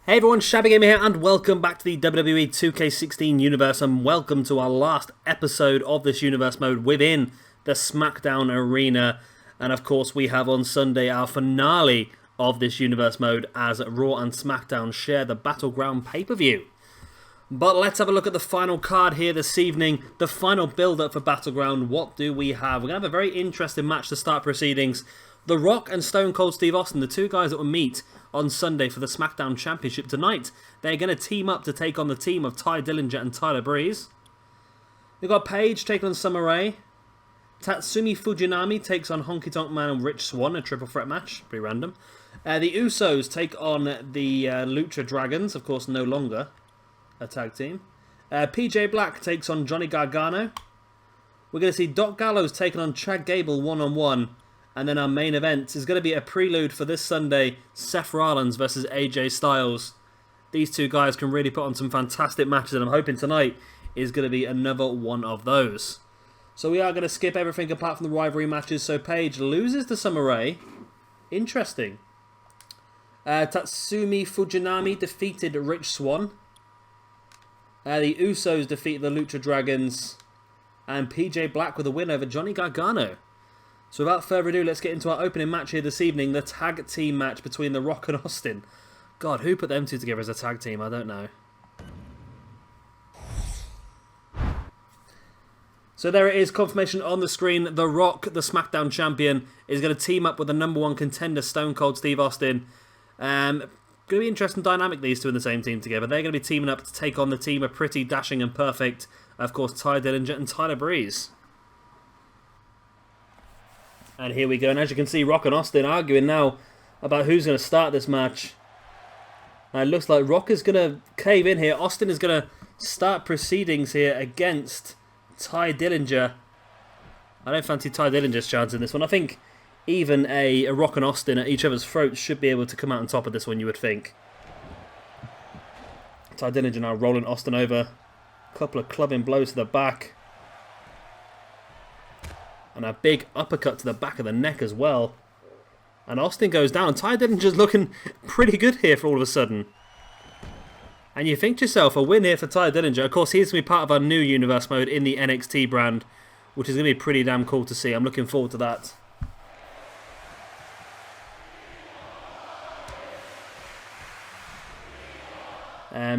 Hey everyone, Shabby Gamer here, and welcome back to the WWE 2K16 universe, and welcome to our last episode of this universe mode within the Smackdown arena. And of course, we have on Sunday our finale of this universe mode as Raw and Smackdown share the Battleground pay-per-view. But let's have a look at the final card here this evening, the final build-up for Battleground. What do we have? We're going to have a very interesting match to start proceedings. The Rock and Stone Cold Steve Austin, the two guys that will meet on Sunday for the SmackDown Championship tonight. They're going to team up to take on the team of Ty Dillanger and Tyler Breeze. We've got Paige taking on Summer Rae. Tatsumi Fujinami takes on Honky Tonk Man and Rich Swann, a triple threat match. Pretty random. The Usos take on the Lucha Dragons, of course no longer a tag team. PJ Black takes on Johnny Gargano. We're going to see Doc Gallows taking on Chad Gable one-on-one. And then our main event is going to be a prelude for this Sunday, Seth Rollins versus AJ Styles. These two guys can really put on some fantastic matches, and I'm hoping tonight is going to be another one of those. So we are going to skip everything apart from the rivalry matches. So Paige loses to Summer Rae. Interesting. Tatsumi Fujinami defeated Rich Swann. The Usos defeat the Lucha Dragons. And PJ Black with a win over Johnny Gargano. So without further ado, let's get into our opening match here this evening, the tag team match between The Rock and Austin. God, who put them two together as a tag team? I don't know. So there it is, confirmation on the screen. The Rock, the SmackDown champion, is going to team up with the number one contender, Stone Cold Steve Austin. Going to be interesting dynamic, these two in the same team together. They're going to be teaming up to take on the team of Pretty, Dashing and Perfect, of course, Ty Dillanger and Tyler Breeze. And here we go, and as you can see, Rock and Austin arguing now about who's going to start this match. And it looks like Rock is going to cave in here. Austin is going to start proceedings here against Ty Dillanger. I don't fancy Ty Dillinger's chance in this one. I think even a Rock and Austin at each other's throats should be able to come out on top of this one, you would think. Ty Dillinger now rolling Austin over. A couple of clubbing blows to the back. And a big uppercut to the back of the neck as well. And Austin goes down. Ty Dillinger's looking pretty good here for all of a sudden. And you think to yourself, a win here for Ty Dillinger. Of course, he's going to be part of our new universe mode in the NXT brand, which is going to be pretty damn cool to see. I'm looking forward to that.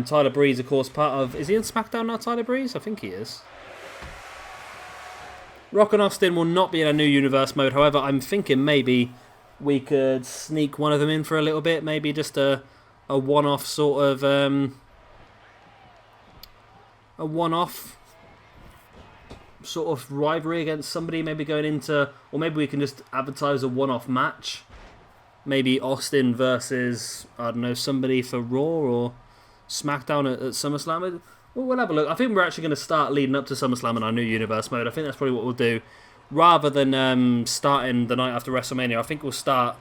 Tyler Breeze, of course, part of... Is he in Smackdown now, Tyler Breeze? I think he is. Rock and Austin will not be in a new universe mode. However, I'm thinking maybe we could sneak one of them in for a little bit. Maybe just a one-off sort of... a one-off sort of rivalry against somebody. Maybe going into... Or maybe we can just advertise a one-off match. Maybe Austin versus, I don't know, somebody for Raw or Smackdown at SummerSlam. We'll have a look. I think we're actually going to start leading up to SummerSlam in our new universe mode. I think that's probably what we'll do. Rather than starting the night after WrestleMania, I think we'll start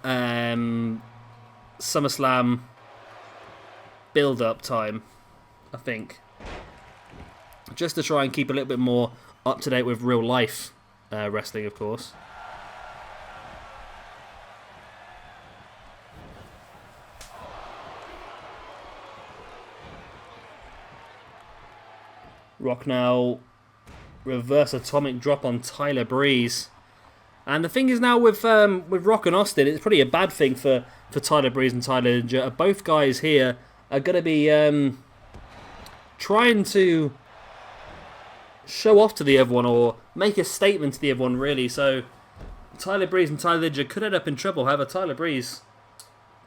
SummerSlam build-up time, I think. Just to try and keep a little bit more up-to-date with real-life wrestling, of course. Rock now, reverse atomic drop on Tyler Breeze. And the thing is now with Rock and Austin, it's probably a bad thing for Tyler Breeze and Tyler Dillinger. Both guys here are going to be trying to show off to the other one or make a statement to the other one, really. So Tyler Breeze and Tyler Dillinger could end up in trouble. However, Tyler Breeze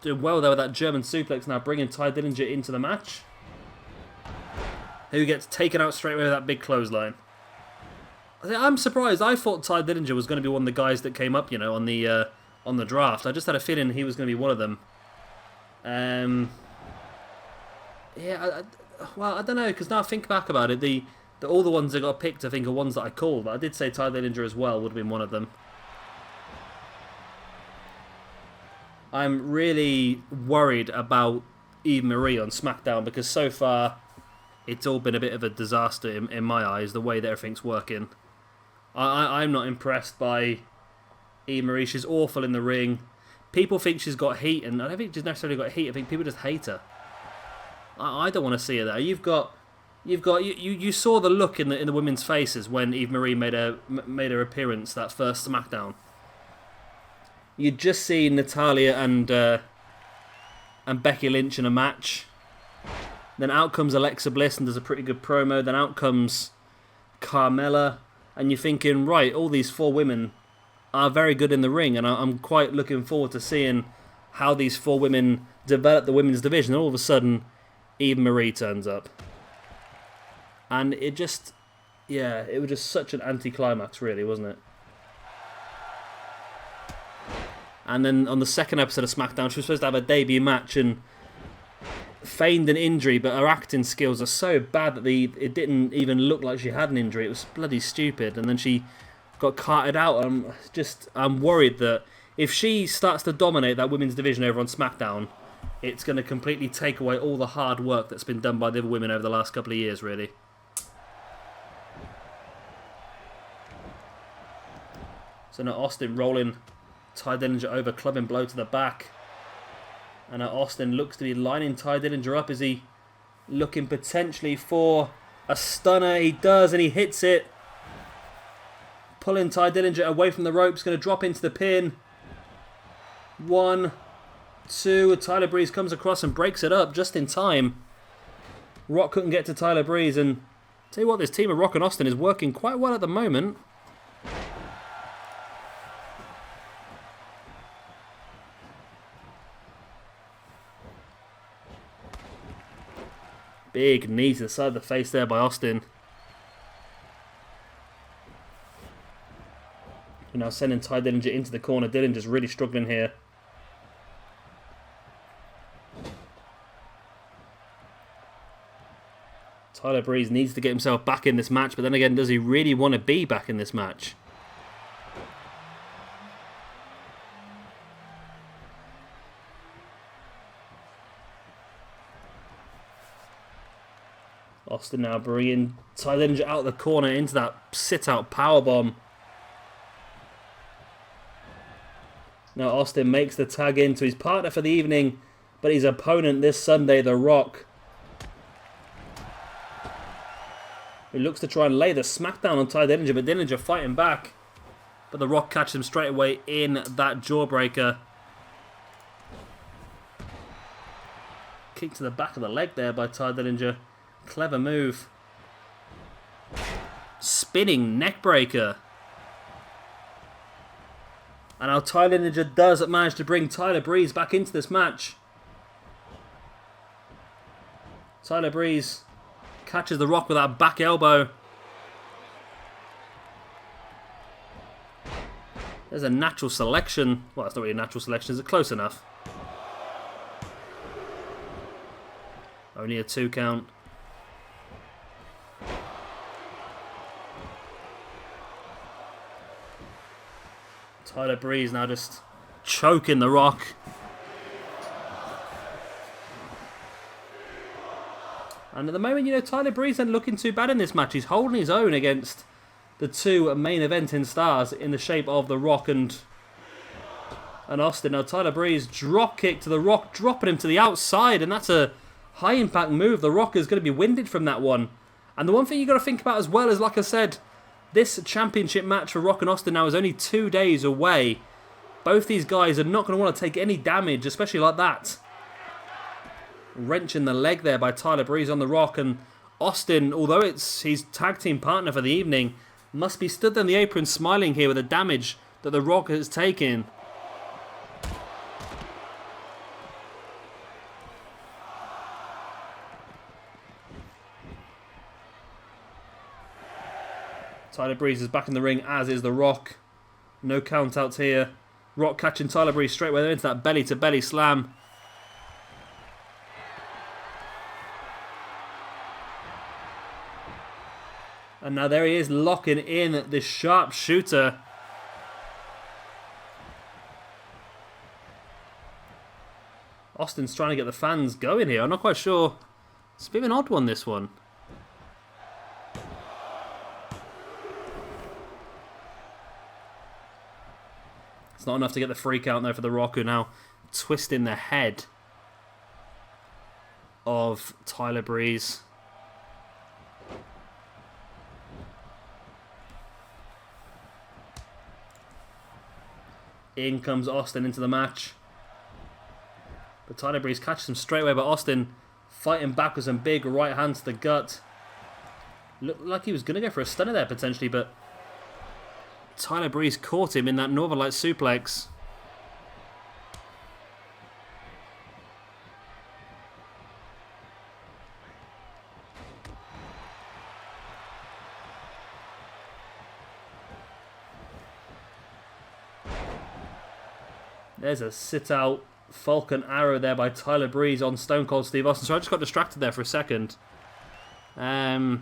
doing well there with that German suplex, now bringing Ty Dillinger into the match. Who gets taken out straight away with that big clothesline. I'm surprised. I thought Ty Dillinger was going to be one of the guys that came up, you know, on the draft. I just had a feeling he was going to be one of them. Yeah, well, I don't know, because now I think back about it, all the ones that got picked, I think, are ones that I called. But I did say Ty Dillinger as well would have been one of them. I'm really worried about Eve Marie on SmackDown, because so far it's all been a bit of a disaster in my eyes, the way that everything's working. I'm not impressed by Eve Marie. She's awful in the ring. people think she's got heat, and I don't think she's necessarily got heat. I think people just hate her. I don't want to see her there. You saw the look in the women's faces when Eve Marie made her appearance that first SmackDown. You'd just see Natalya and Becky Lynch in a match. Then out comes Alexa Bliss and does a pretty good promo. Then out comes Carmella, and you're thinking, right, all these 4 women are very good in the ring, and I'm quite looking forward to seeing how these 4 women develop the women's division. And all of a sudden, Eve Marie turns up. And it just, it was just such an anticlimax, really, wasn't it? And then on the second episode of SmackDown, she was supposed to have a debut match and feigned an injury, but her acting skills are so bad that it didn't even look like she had an injury. It was bloody stupid. And then she got carted out. I'm worried that if she starts to dominate that women's division over on SmackDown, it's going to completely take away all the hard work that's been done by the other women over the last couple of years, really. So now Austin rolling Ty Dillinger over, clubbing blow to the back. And now Austin looks to be lining Ty Dillinger up. Is he looking potentially for a stunner? He does, and he hits it. Pulling Ty Dillinger away from the ropes, going to drop into the pin. 1, 2, Tyler Breeze comes across and breaks it up just in time. Rock couldn't get to Tyler Breeze, and tell you what, this team of Rock and Austin is working quite well at the moment. Big knee to the side of the face there by Austin. And now sending Ty Dillinger into the corner. Dillinger's really struggling here. Tyler Breeze needs to get himself back in this match, but then again, does he really want to be back in this match? Austin now bringing Ty Dillinger out of the corner into that sit-out powerbomb. Now Austin makes the tag in to his partner for the evening, but his opponent this Sunday, The Rock. He looks to try and lay the smackdown on Ty Dillinger, but Dillinger fighting back. But The Rock catches him straight away in that jawbreaker. Kick to the back of the leg there by Ty Dillinger. Clever move. Spinning neckbreaker. And now Ty Dillinger does manage to bring Tyler Breeze back into this match. Tyler Breeze catches The Rock with that back elbow. There's a natural selection. Well, that's not really a natural selection. Is it close enough? Only a 2 count. Tyler Breeze now just choking The Rock. And at the moment, you know, Tyler Breeze isn't looking too bad in this match. He's holding his own against the 2 main eventing stars in the shape of The Rock and Austin. Now Tyler Breeze drop kick to The Rock, dropping him to the outside, and that's a high impact move. The Rock is going to be winded from that one. And the one thing you got to think about as well is, like I said, this championship match for Rock and Austin now is only 2 days away. Both these guys are not going to want to take any damage, especially like that. Wrenching the leg there by Tyler Breeze on The Rock, and Austin, although it's his tag team partner for the evening, must be stood on the apron smiling here with the damage that The Rock has taken. Tyler Breeze is back in the ring, as is The Rock. No countouts here. Rock catching Tyler Breeze straight away into that belly-to-belly slam. And now there he is, locking in this sharpshooter. Austin's trying to get the fans going here. I'm not quite sure. It's a bit of an odd one, this one. It's not enough to get the free count there for The Rock, who now twisting the head of Tyler Breeze. In comes Austin into the match. But Tyler Breeze catches him straight away, but Austin fighting back with some big right hands to the gut. Looked like he was going to go for a stunner there potentially, but Tyler Breeze caught him in that Northern Light suplex. There's a sit-out Falcon Arrow there by Tyler Breeze on Stone Cold Steve Austin. So I just got distracted there for a second. Kota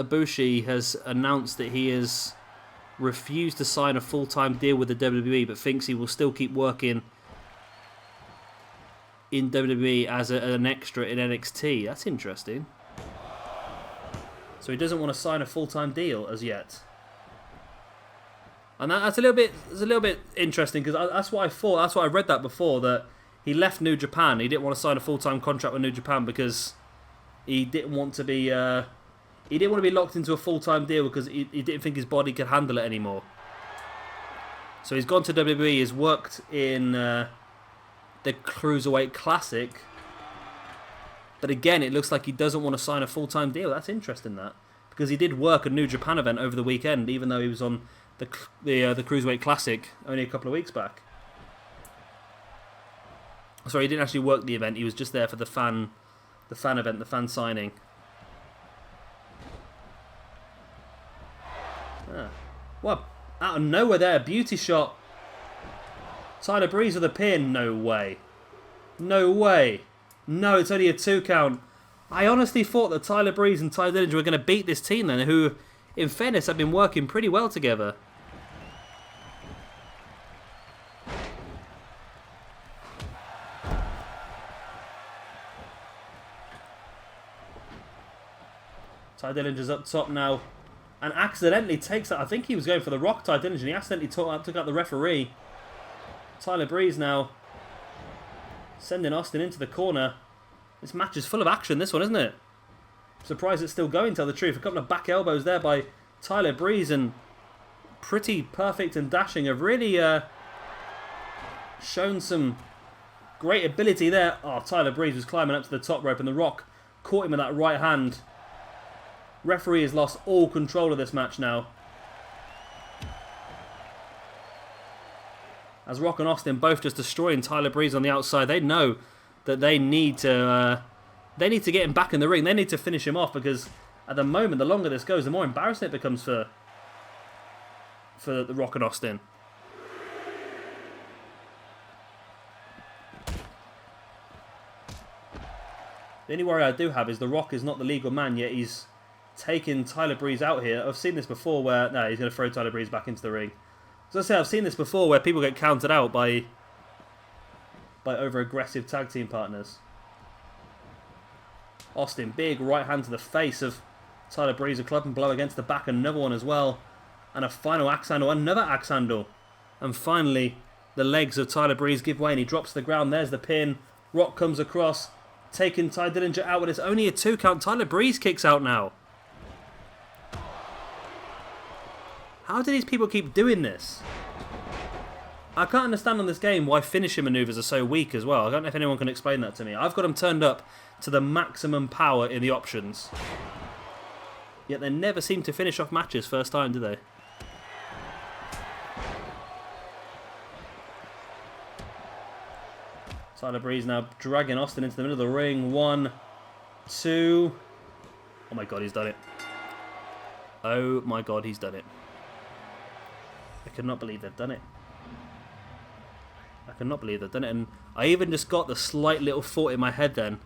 Ibushi has announced that he has refused to sign a full-time deal with the WWE, but thinks he will still keep working in WWE as an extra in NXT. That's interesting. So he doesn't want to sign a full-time deal as yet. And that's a little bit interesting, because that's what I thought. That's what I read that before, that he left New Japan. He didn't want to sign a full-time contract with New Japan because he didn't want to be locked into a full-time deal, because he didn't think his body could handle it anymore. So he's gone to WWE. He's worked in the Cruiserweight Classic, but again, it looks like he doesn't want to sign a full-time deal. That's interesting, that, because he did work a New Japan event over the weekend, even though he was on the Cruiserweight Classic only a couple of weeks back. Sorry, he didn't actually work the event. He was just there for the fan event, the fan signing. Well, out of nowhere there, beauty shot. Tyler Breeze with a pin. No way. No way. No, it's only a 2 count. I honestly thought that Tyler Breeze and Ty Dillinger were going to beat this team then, who, in fairness, have been working pretty well together. Ty Dillinger's up top now, and accidentally takes that. I think he was going for the Rock, Ty Dillinger, and he accidentally took out the referee. Tyler Breeze now sending Austin into the corner. This match is full of action, this one, isn't it? Surprised it's still going, to tell the truth. A couple of back elbows there by Tyler Breeze, and pretty perfect and dashing have really shown some great ability there. Oh, Tyler Breeze was climbing up to the top rope, and The Rock caught him with that right hand. Referee has lost all control of this match now, as Rock and Austin both just destroying Tyler Breeze on the outside. They know that they need to get him back in the ring. They need to finish him off, because at the moment, the longer this goes, the more embarrassing it becomes for The Rock and Austin. The only worry I do have is The Rock is not the legal man, yet he's taking Tyler Breeze out here. I've seen this before where... No, he's going to throw Tyler Breeze back into the ring. As I say, I've seen this before where people get counted out by over-aggressive tag team partners. Austin, big right hand to the face of Tyler Breeze, a club and blow against the back, another one as well. And a final axe handle, another axe handle. And finally, the legs of Tyler Breeze give way and he drops to the ground. There's the pin. Rock comes across, taking Ty Dillinger out, but it's only a 2 count. Tyler Breeze kicks out now. How do these people keep doing this? I can't understand on this game why finishing maneuvers are so weak as well. I don't know if anyone can explain that to me. I've got them turned up to the maximum power in the options. Yet they never seem to finish off matches first time, do they? Tyler Breeze now dragging Austin into the middle of the ring. 1, 2. Oh my god, he's done it. Oh my god, he's done it. I cannot believe they've done it. I cannot believe they've done it. And I even just got the slight little thought in my head then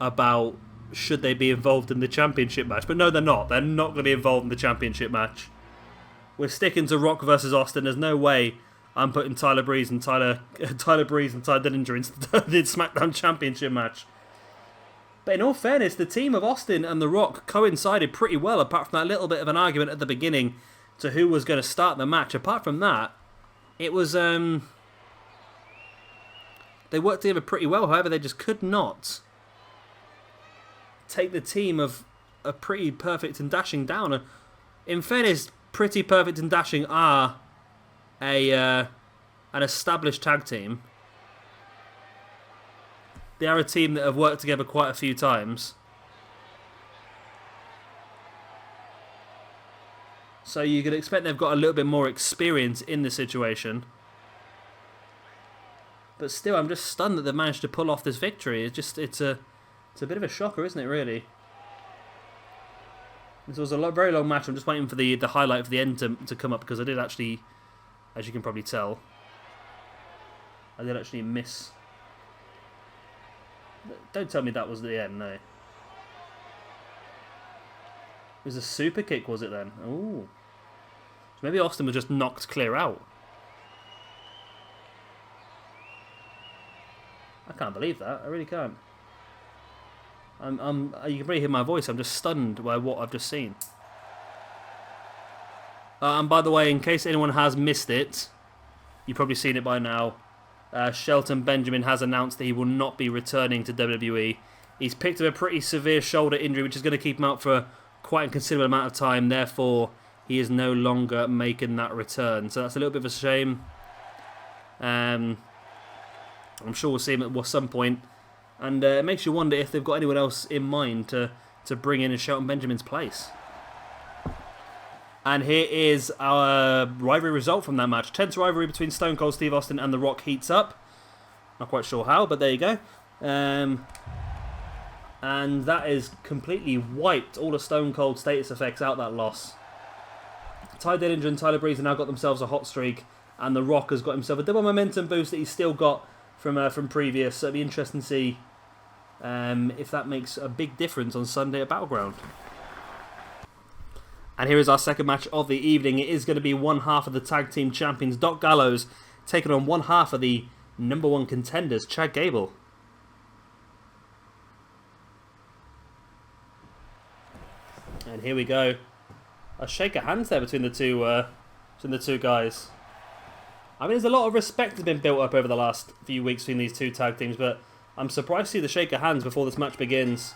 about should they be involved in the championship match. But no, they're not. They're not going to be involved in the championship match. We're sticking to Rock versus Austin. There's no way I'm putting Tyler Breeze and Ty Dillinger into the Smackdown championship match. But in all fairness, the team of Austin and The Rock coincided pretty well, apart from that little bit of an argument at the beginning to who was going to start the match. Apart from that, it was they worked together pretty well. However, they just could not take the team of a Pretty Perfect and Dashing down. In fairness, Pretty Perfect and Dashing are an established tag team. They are a team that have worked together quite a few times. So you could expect they've got a little bit more experience in this situation. But still, I'm just stunned that they've managed to pull off this victory. It's a bit of a shocker, isn't it, really? This was a very long match. I'm just waiting for the highlight for the end to come up, because I did actually, as you can probably tell, I did actually miss. Don't tell me that was the end, no. It was a super kick, was it then? Ooh. So maybe Austin was just knocked clear out. I can't believe that. I really can't. You can probably hear my voice. I'm just stunned by what I've just seen. And by the way, in case anyone has missed it, you've probably seen it by now. Shelton Benjamin has announced that he will not be returning to WWE. He's picked up a pretty severe shoulder injury, which is going to keep him out for quite a considerable amount of time. Therefore, he is no longer making that return. So that's a little bit of a shame. I'm sure we'll see him at some point. And it makes you wonder if they've got anyone else in mind to bring in Shelton Benjamin's place. And here is our rivalry result from that match. Tense rivalry between Stone Cold Steve Austin and The Rock heats up. Not quite sure how, but there you go. And that is completely wiped all the Stone Cold status effects out that loss. Ty Dillinger and Tyler Breeze have now got themselves a hot streak, and The Rock has got himself a double momentum boost that he's still got from previous. So it'll be interesting to see if that makes a big difference on Sunday at Battleground. And here is our second match of the evening. It is going to be one half of the tag team champions, Doc Gallows, taking on one half of the number one contenders, Chad Gable. And here we go. A shake of hands there between the two guys. I mean, there's a lot of respect that's been built up over the last few weeks between these two tag teams, but I'm surprised to see the shake of hands before this match begins.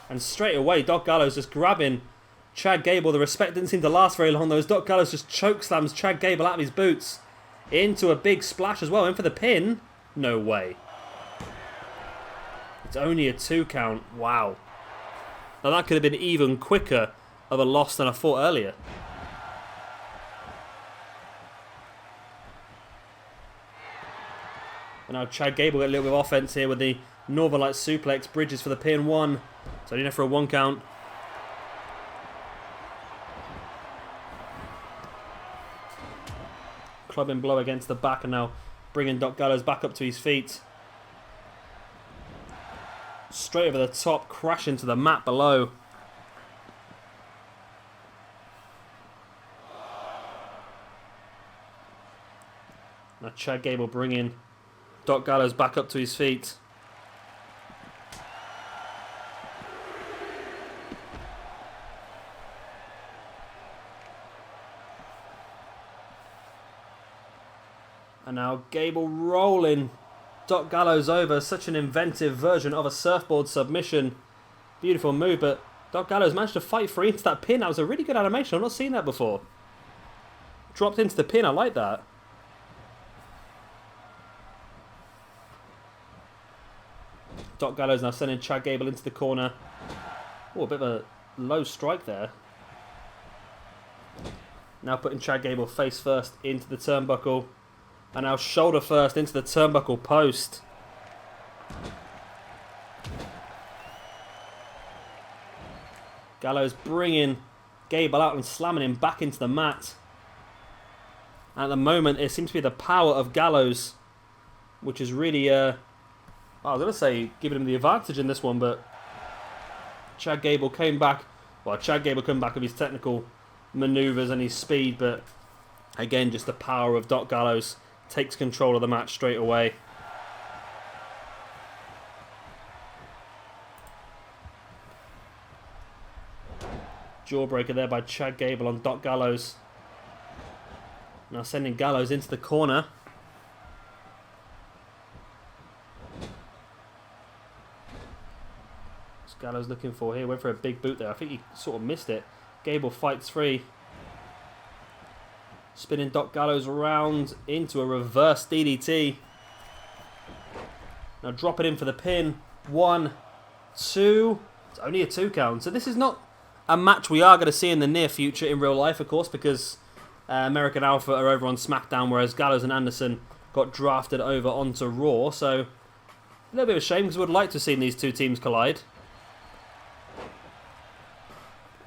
And straight away, Doc Gallows just grabbing Chad Gable. The respect didn't seem to last very long though, as Doc Gallows just chokeslams Chad Gable out of his boots into a big splash as well. In for the pin? No way. It's only a 2 count. Wow. Now that could have been even quicker of a loss than I thought earlier. And now Chad Gable got a little bit of offense here with the Northern Light suplex. Bridges for the pin. 1. So only for a 1 count. Clubbing blow against the back, and now bringing Doc Gallows back up to his feet. Straight over the top, crash into the mat below. Now Chad Gable bringing Doc Gallows back up to his feet. And now Gable rolling Doc Gallows over. Such an inventive version of a surfboard submission. Beautiful move, but Doc Gallows managed to fight free into that pin. That was a really good animation. I've not seen that before. Dropped into the pin. I like that. Doc Gallows now sending Chad Gable into the corner. Oh, a bit of a low strike there. Now putting Chad Gable face first into the turnbuckle. And now shoulder first into the turnbuckle post. Gallows bringing Gable out and slamming him back into the mat. At the moment, it seems to be the power of Gallows, which is really, I was going to say giving him the advantage in this one, but Chad Gable came back. Well, Chad Gable came back with his technical maneuvers and his speed, but again, just the power of Doc Gallows takes control of the match straight away. Jawbreaker there by Chad Gable on Doc Gallows. Now sending Gallows into the corner. What's Gallows looking for here? Went for a big boot there. I think he sort of missed it. Gable fights free. Spinning Doc Gallows around into a reverse DDT. Now drop it in for the pin. 1, 2. It's only a 2 count. So this is not a match we are going to see in the near future in real life, of course, because American Alpha are over on Smackdown, whereas Gallows and Anderson got drafted over onto Raw. So a little bit of a shame, because we would like to have seen these two teams collide.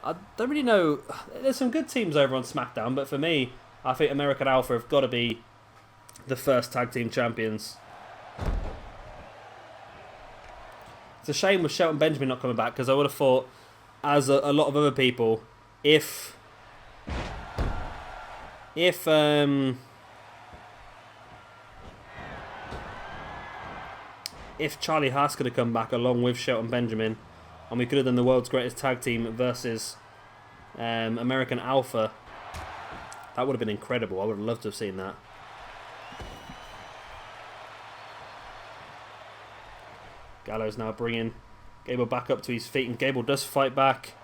I don't really know. There's some good teams over on Smackdown, but for me, I think American Alpha have got to be the first tag team champions. It's a shame with Shelton Benjamin not coming back, because I would have thought, as a lot of other people, if Charlie Haas could have come back along with Shelton Benjamin, and we could have done the world's greatest tag team versus American Alpha, that would have been incredible. I would have loved to have seen that. Gallows now bringing Gable back up to his feet, and Gable does fight back.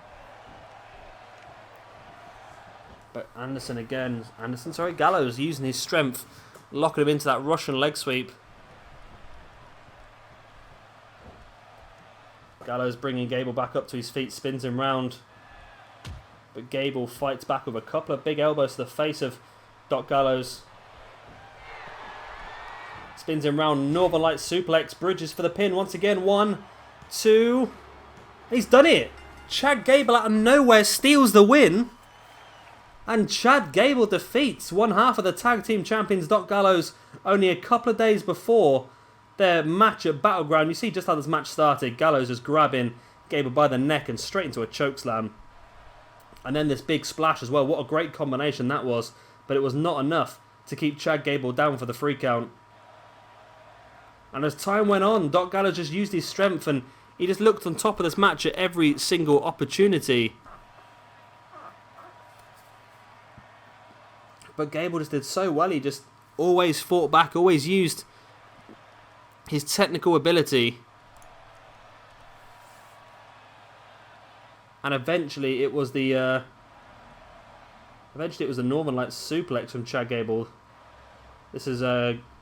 But Gallows using his strength, locking him into that Russian leg sweep. Gallows bringing Gable back up to his feet, spins him round. But Gable fights back with a couple of big elbows to the face of Doc Gallows. Spins him round, Northern Light suplex, bridges for the pin once again. 1, 2. He's done it. Chad Gable out of nowhere steals the win. And Chad Gable defeats one half of the tag team champions, Doc Gallows, only a couple of days before their match at Battleground. You see just how this match started. Gallows is grabbing Gable by the neck and straight into a chokeslam. And then this big splash as well. What a great combination that was. But it was not enough to keep Chad Gable down for the 3 count. And as time went on, Doc Gallows just used his strength, and he just looked on top of this match at every single opportunity. But Gable just did so well. He just always fought back, always used his technical ability. And eventually it was the Northern Light suplex from Chad Gable. This is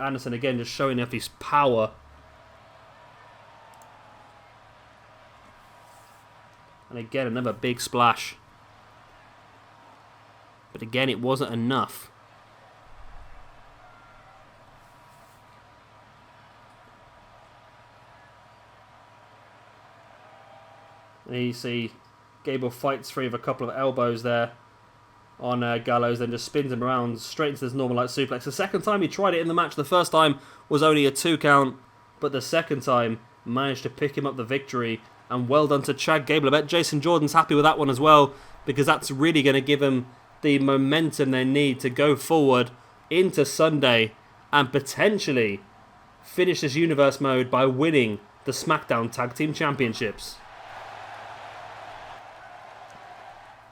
Anderson again just showing off his power. And again another big splash. But again it wasn't enough. And you see Gable fights free with a couple of elbows there on Gallows, then just spins him around straight into this Northern Light suplex. The second time he tried it in the match, the first time was only a 2 count, but the second time managed to pick him up the victory. And well done to Chad Gable. I bet Jason Jordan's happy with that one as well, because that's really going to give him the momentum they need to go forward into Sunday and potentially finish this universe mode by winning the Smackdown Tag Team Championships.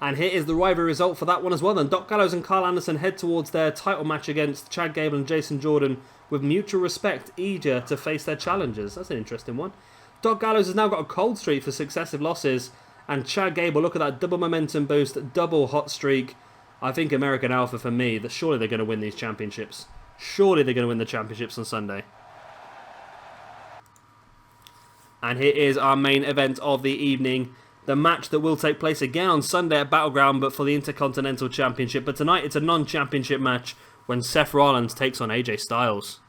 And here is the rivalry result for that one as well. Then Doc Gallows and Carl Anderson head towards their title match against Chad Gable and Jason Jordan with mutual respect, eager to face their challengers. That's an interesting one. Doc Gallows has now got a cold streak for successive losses, and Chad Gable, look at that double momentum boost, double hot streak. I think American Alpha, for me, that surely they're going to win these championships. Surely they're going to win the championships on Sunday. And here is our main event of the evening. The match that will take place again on Sunday at Battleground, but for the Intercontinental Championship. But tonight it's a non-championship match when Seth Rollins takes on AJ Styles.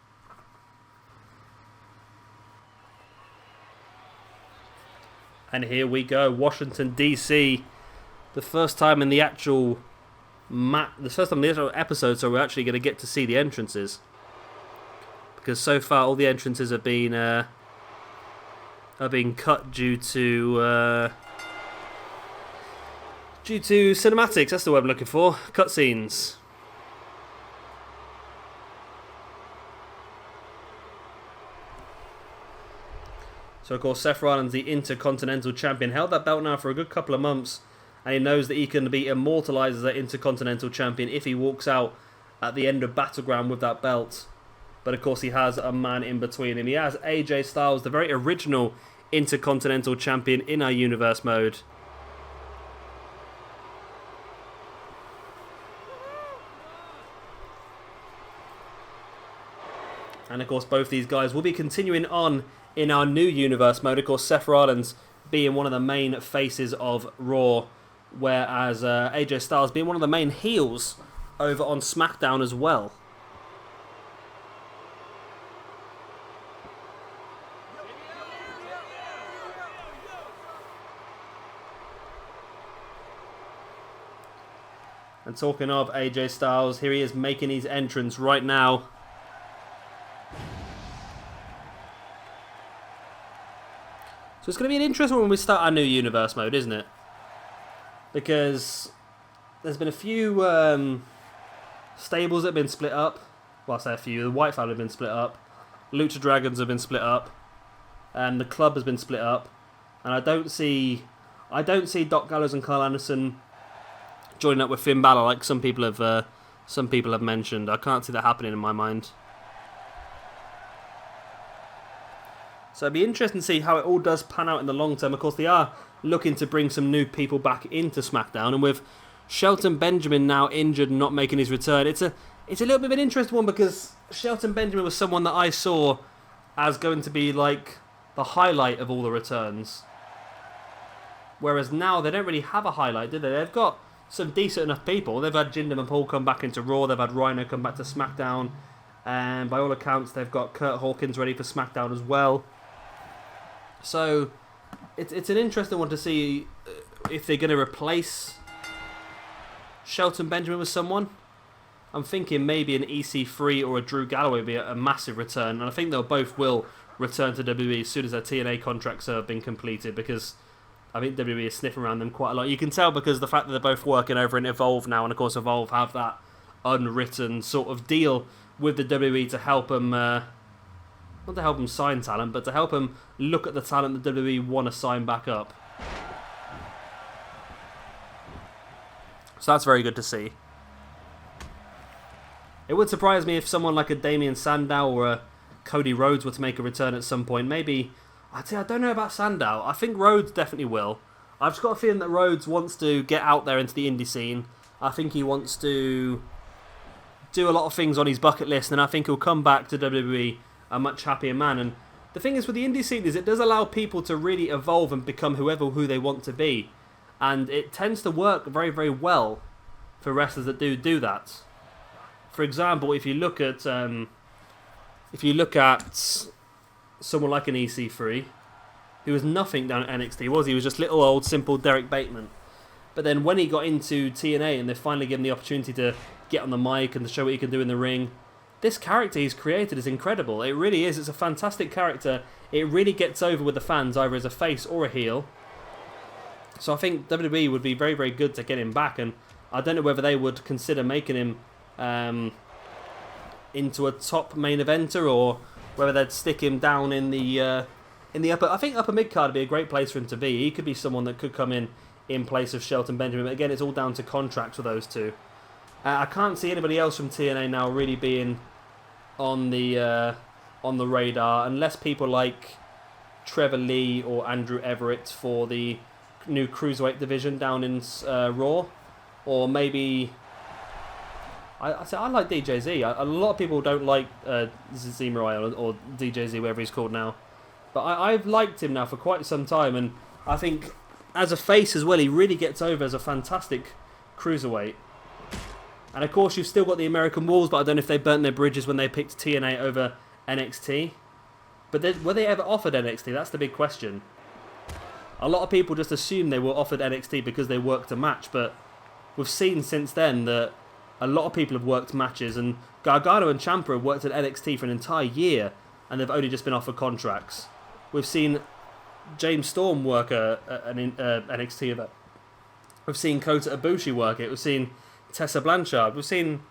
And here we go, Washington DC. The first time in the actual episode, so we're actually going to get to see the entrances. Because so far all the entrances have been cut due to cinematics. That's the word I'm looking for. Cutscenes. So of course Seth Rollins, the Intercontinental Champion, held that belt now for a good couple of months, and he knows that he can be immortalised as the Intercontinental Champion if he walks out at the end of Battleground with that belt. But of course he has a man in between him. He has AJ Styles, the very original Intercontinental Champion in our Universe mode. And of course both these guys will be continuing on in our new Universe mode. Of course Seth Rollins being one of the main faces of Raw, whereas AJ Styles being one of the main heels over on Smackdown as well. And talking of AJ Styles, here he is making his entrance right now. So it's going to be an interesting one when we start our new Universe mode, isn't it? Because there's been a few stables that have been split up. Well, I say a few. The White Family have been split up. Lucha Dragons have been split up. And the club has been split up. And I don't see Doc Gallows and Carl Anderson joining up with Finn Balor like some people have mentioned. I can't see that happening in my mind. So it'd be interesting to see how it all does pan out in the long term. Of course, they are looking to bring some new people back into SmackDown, and with Shelton Benjamin now injured and not making his return, it's a little bit of an interesting one, because Shelton Benjamin was someone that I saw as going to be like the highlight of all the returns. Whereas now they don't really have a highlight, do they? They've got some decent enough people. They've had Jinder Mahal come back into Raw. They've had Rhino come back to SmackDown. And by all accounts, they've got Kurt Hawkins ready for SmackDown as well. So it's an interesting one to see if they're going to replace Shelton Benjamin with someone. I'm thinking maybe an EC3 or a Drew Galloway would be a massive return. And I think they'll both will return to WWE as soon as their TNA contracts have been completed, because I think WWE is sniffing around them quite a lot. You can tell because of the fact that they're both working over in Evolve now, and of course Evolve have that unwritten sort of deal with the WWE to help them, not to help them sign talent, but to help them look at the talent that WWE want to sign back up. So that's very good to see. It would surprise me if someone like a Damien Sandow or a Cody Rhodes were to make a return at some point. Maybe, I don't know about Sandow. I think Rhodes definitely will. I've just got a feeling that Rhodes wants to get out there into the indie scene. I think he wants to do a lot of things on his bucket list, and I think he'll come back to WWE a much happier man. And the thing is with the indie scene is it does allow people to really evolve and become who they want to be. And it tends to work very, very well for wrestlers that do that. For example, if you look at someone like an EC3, who was nothing down at NXT, was he? He was just little old simple Derek Bateman. But then when he got into TNA and they finally gave him the opportunity to get on the mic and to show what he can do in the ring, this character he's created is incredible. It really is. It's a fantastic character. It really gets over with the fans, either as a face or a heel. So I think WWE would be very, very good to get him back, and I don't know whether they would consider making him into a top main eventer, or whether they'd stick him down in the upper. I think upper mid card would be a great place for him to be. He could be someone that could come in place of Shelton Benjamin. But again, it's all down to contracts for those two. I can't see anybody else from TNA now really being on the radar, unless people like Trevor Lee or Andrew Everett for the new Cruiserweight division down in Raw, or maybe I like DJZ. A lot of people don't like Z-Mariah or DJZ, whatever he's called now, but I've liked him now for quite some time, and I think as a face as well, he really gets over as a fantastic Cruiserweight. And of course, you've still got the American Wolves, but I don't know if they burnt their bridges when they picked TNA over NXT. But were they ever offered NXT? That's the big question. A lot of people just assume they were offered NXT because they worked a match, but we've seen since then that a lot of people have worked matches, and Gargano and Ciampa have worked at NXT for an entire year, and they've only just been offered contracts. We've seen James Storm work an NXT event. We've seen Kota Ibushi work it. We've seen Tessa Blanchard. We've seen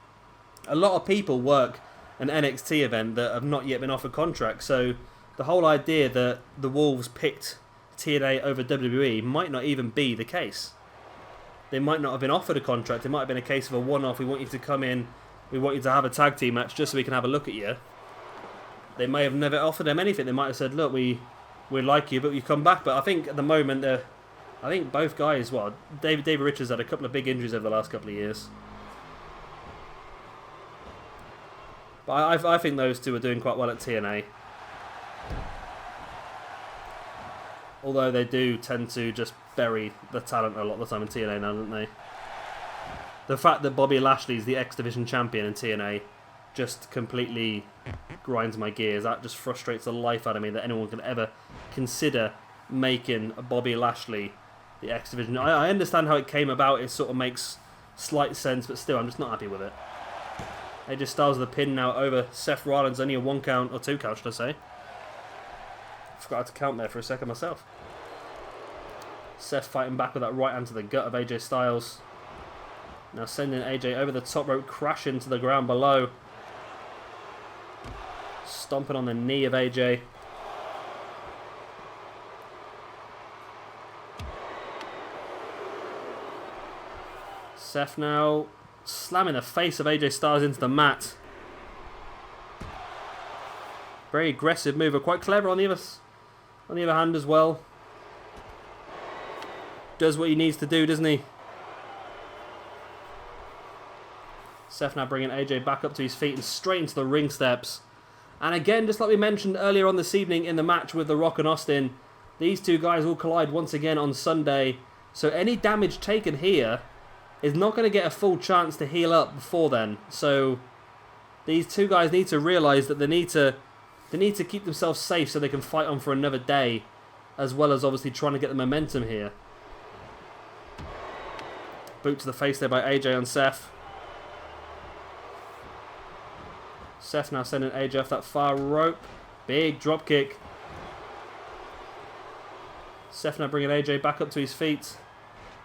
a lot of people work an NXT event that have not yet been offered contracts. So the whole idea that the Wolves picked TNA over WWE might not even be the case. They might not have been offered a contract. It might have been a case of a one-off. We want you to come in we want you to have a tag team match just so we can have a look at you. They may have never offered him anything. They might have said, look, we like you, but you come back. But I think at the moment, I think both guys, well, David Richards had a couple of big injuries over the last couple of years. But I think those two are doing quite well at TNA. Although they do tend to just bury the talent a lot of the time in TNA now, don't they? The fact that Bobby Lashley's the X Division champion in TNA just completely grinds my gears. That just frustrates the life out of me that anyone could ever consider making Bobby Lashley the X Division. I understand how it came about. It sort of makes slight sense, but still, I'm just not happy with it. AJ Styles with the pin now over Seth Rollins. Only a 1 count, or 2 count, should I say. Forgot to count there for a second myself. Seth fighting back with that right hand to the gut of AJ Styles. Now sending AJ over the top rope, crashing to the ground below. Stomping on the knee of AJ. Seth now slamming the face of AJ Styles into the mat. Very aggressive move, but quite clever on the other hand as well. Does what he needs to do, doesn't he? Seth now bringing AJ back up to his feet and straight into the ring steps. And again, just like we mentioned earlier on this evening in the match with The Rock and Austin, these two guys will collide once again on Sunday. So any damage taken here is not going to get a full chance to heal up before then. So these two guys need to realise that they need to keep themselves safe so they can fight on for another day, as well as obviously trying to get the momentum here. Boot to the face there by AJ on Seth. Seth now sending AJ off that far rope. Big drop kick. Seth now bringing AJ back up to his feet.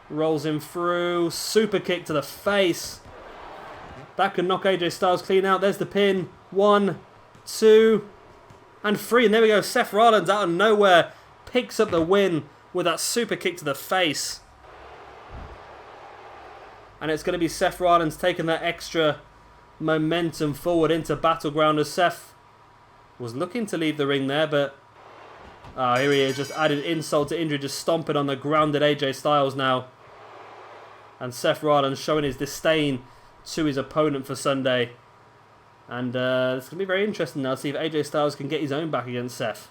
Rolls him through. Super kick to the face. That can knock AJ Styles clean out. There's the pin. 1, 2, and 3. And there we go. Seth Rollins out of nowhere picks up the win with that super kick to the face. And it's going to be Seth Rollins taking that extra momentum forward into Battleground, as Seth was looking to leave the ring there, but here he is, just added insult to injury, just stomping on the grounded AJ Styles now. And Seth Rollins showing his disdain to his opponent for Sunday. And it's going to be very interesting now to see if AJ Styles can get his own back against Seth.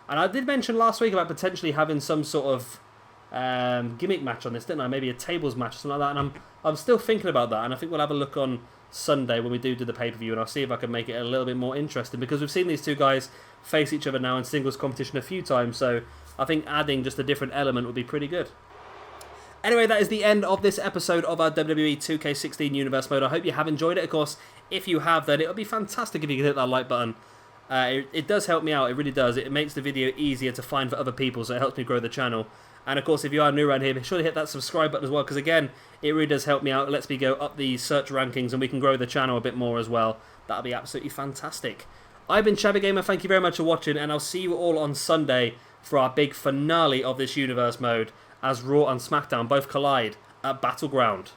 And I did mention last week about potentially having some sort of gimmick match on this, didn't I? Maybe a tables match or something like that. And I'm still thinking about that, and I think we'll have a look on Sunday when we do the pay-per-view, and I'll see if I can make it a little bit more interesting, because we've seen these two guys face each other now in singles competition a few times, so I think adding just a different element would be pretty good. Anyway, that is the end of this episode of our WWE 2K16 Universe Mode. I hope you have enjoyed it. Of course, if you have, then it would be fantastic if you could hit that like button. It does help me out, it really does. It makes the video easier to find for other people, so it helps me grow the channel. And of course, if you are new around here, be sure to hit that subscribe button as well, because again, it really does help me out. It lets me go up the search rankings and we can grow the channel a bit more as well. That'll be absolutely fantastic. I've been Shabby Gamer, thank you very much for watching, and I'll see you all on Sunday for our big finale of this Universe Mode, as Raw and Smackdown both collide at Battleground.